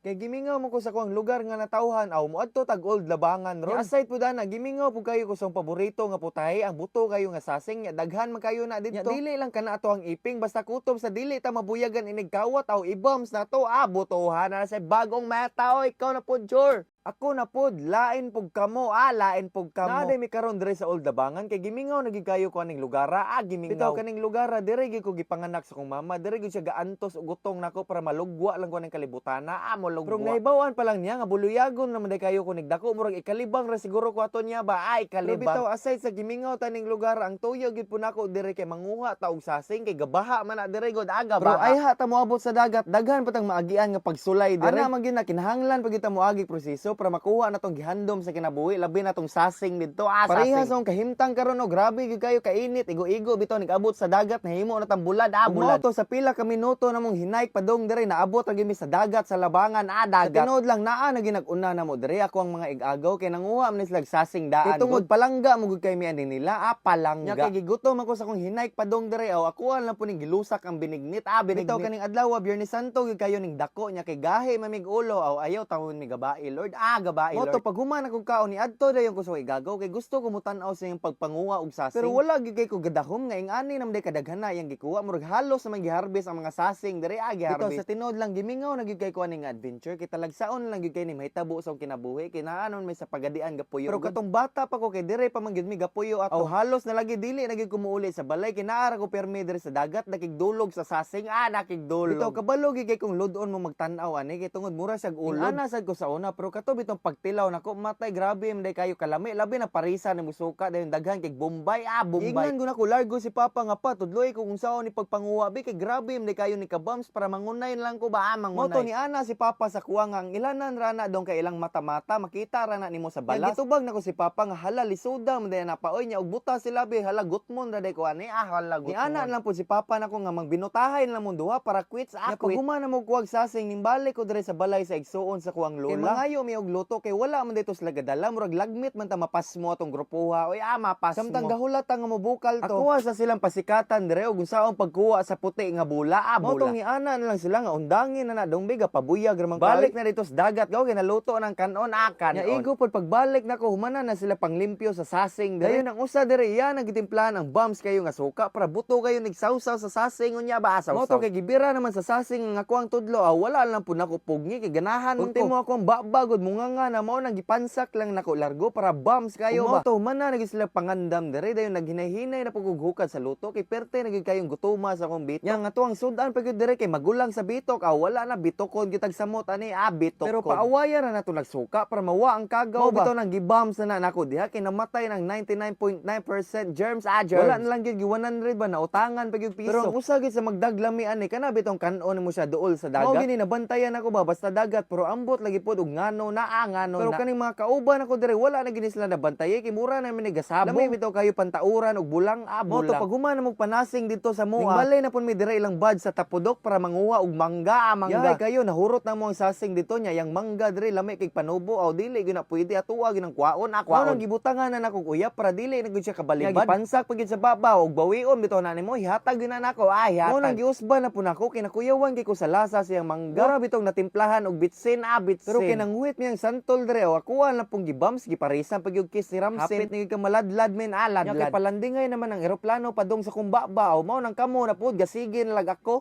Kay gimingaw mo ko sa kuang lugar nga natawhan aw moadto tag old labangan ron. Aside po dana gimingaw po kayo ko sa paborito nga putahe ang buto kayo nga sasing nya daghan man kayo na didto. Dili lang kana ato ang iping basta kutob sa dili ta mabuyagan inig kawat aw ibombs na to butohan na sa bagong meta oy ikaw na po sure. Ako na pod, lain pug kamo, lain pug kamo. Naaday mi karon dire sa Old Dabangan kay gimingaw naging kayo ko aning lugara, gimingaw. Bitaw kaning lugara dire gyud ko gipanganak sa kong mama, dire gyud siya gaantos og gutong nako para malugwa lang ko aning kalibutana, mo lugwa. Pero nahibawan pa lang niya nga buluyagon naman day kayo ko nigdako murag ikalibang ra siguro ko ato niya ba, ikalibang. Pero bitaw aside sa gimingaw taning lugara, ang tuyo gyud po nako dire kay manguha ta og sasing kay gabaha man na dire gud aga ba. Bro, ay ha ta moabot sa dagat, daghan patang maagian nga pagsulay dire. Ana man gyud na kinahanglan pag kita moagi proseso para makuha na tong gihandom sa kinabuhi labi na tong sasing didto parehas ang kahimtang karon grabe gyud kayo kainit igo-igo bitaw nigabot sa dagat nahimo na tang bulad bulad to sa pila ka minuto namong hinayk padong dire naabot ra gyud sa dagat sa labangan dagat sa tinuod lang naa na ginag-una na mo dire ako ang mga igagaw kay nanguha man sila sasing daan tungod palangga mo gud kay mi ani nila palangga nya kay gigutom ako sa kong hinayk padong dire ako lang po ning gilusak ang binignit bitaw kaning adlaw Biyernes Santo gyud kayo ning dako nya kay gahi mamig ulo ayaw tawon mi gabai Lord gabai Lord. Pag human akong kaon ni adto dayon ko sa igagaw kay gusto ko mutan-aw sa iyang pagpanguha og sasing. Pero wala gyud kay ko gadahom nga ingani nam day kadaghan na iyang gikuha murag halos sa gi-harvest ang mga sasing dire gi-harvest. Ito sa tinuod lang gimingaw na gyud kay ko aning adventure kay talagsaon lang gyud kay ni mahitabo sa kinabuhi kay naanon may sa pagadian gapuyo. Pero katong bata pa ko kay dire pa man gyud mi gapuyo ato. Halos na lagi dili na gyud ko muuli sa balay kay naara ko permi dire sa dagat nakigdulog sa sasing nakigdulog. Bitaw kabalo gyud kay kung ludon mo magtan-aw ani kay tungod mura siya ulod. Ana sad ko sa una pero kato bitong pagtilaw nako matay grabe manday kayo kalami labi na parisa ni musuka dayon daghan kay Bombay Bombay ingnan ko nako largo si papa nga pa tudloy ko kung sao ni pagpanguwa bi kay grabe manday kayo ni kabams para mangunay lang ko ba mangunay moto ni ana si papa sa kuwang ang ilanan rana dong kay ilang mata-mata makita rana nimo sa balas gitubag nako si papa nga hala lisuda manday na paoy nya og buta sila bi hala gutmon ra day ko ani hala gutmon ni ana lang po si papa nako nga mangbinutahin lang mo duha para quits quit human na mo kuwag sasing nimbalik ko dire sa balay sa igsuon sa kuwang lola kay mangayo mi og luto kay wala man dito sila gadala murag lagmit man ta mapas mo atong grupuha oy mapas mo samtang gahulat nga mobukal to ako sa silang pasikatan dire og unsaon pagkuha sa puti nga bula bula ni ana na lang sila nga undangin na dong biga pabuyag ra man balik na dito sa dagat gaw kay naluto ng kanon kanon nya igo pod pagbalik nako humanan na sila panglimpyo sa sasing dire dayon ang usa dire iya nagitimplahan ang bombs kayo nga suka para buto kayo nigsawsaw sa sasing unya ba asaw moto kay gibira naman sa sasing nga kuang tudlo wala lang pud nako pugni kay ganahan unti mo akong babagod munganga na mao nang gipansak lang nako largo para bombs kayo ba moto man na naging sila pangandam dire dayon naghinay-hinay na pagughukat sa luto kay perte naging kayong gutuma sa akong bitok nya nga tuang sudan pagud dire kay magulang sa bitok wala na bitokon gitag samot ani bitok pero paawaya ra nato nagsuka para mawa ang kagaw bitaw nang gibombs na nako diha kay namatay ng 99.9% germs germs wala na lang gyud 100 ba na utangan pagud piso pero usa gid sa magdaglami ani kana bitong kanon mo siya duol sa dagat mao gini nabantayan ako ba basta dagat pero ambot lagi pod og ngano ngano pero kaning mga kauban ako dire wala na gini sila nabantaye kay mura na mi gasabo lami bitaw kayo pantauran og bulang moto pag human mo panasing dito sa mua balay na pud mi dire ilang bad sa tapudok para manguha og mangga yay kayo nahurot na mo ang sasing dito nya yang mangga dire lami kay panubo dili gyud na pwede atuwa gyud ang kwaon kwaon gibutangan na nako uyap para dili na gyud siya kabalibad gipansak pagid sa babaw og bawion bitaw na nimo ihatag gyud na nako ihatag mo nang giusban na pud nako kay nakuyawan kay ko sa lasa siyang mangga mura bitong natimplahan og bitsin bitsin pero kay nanghuit mi ang santol dire akuan na pong gibams giparisan pag yung kiss ni Ramsen hapit ni kamaladlad men ladlad kay palandingay naman ang eroplano padong sa kumbaba mao nang kamo na pud gasigin lag ako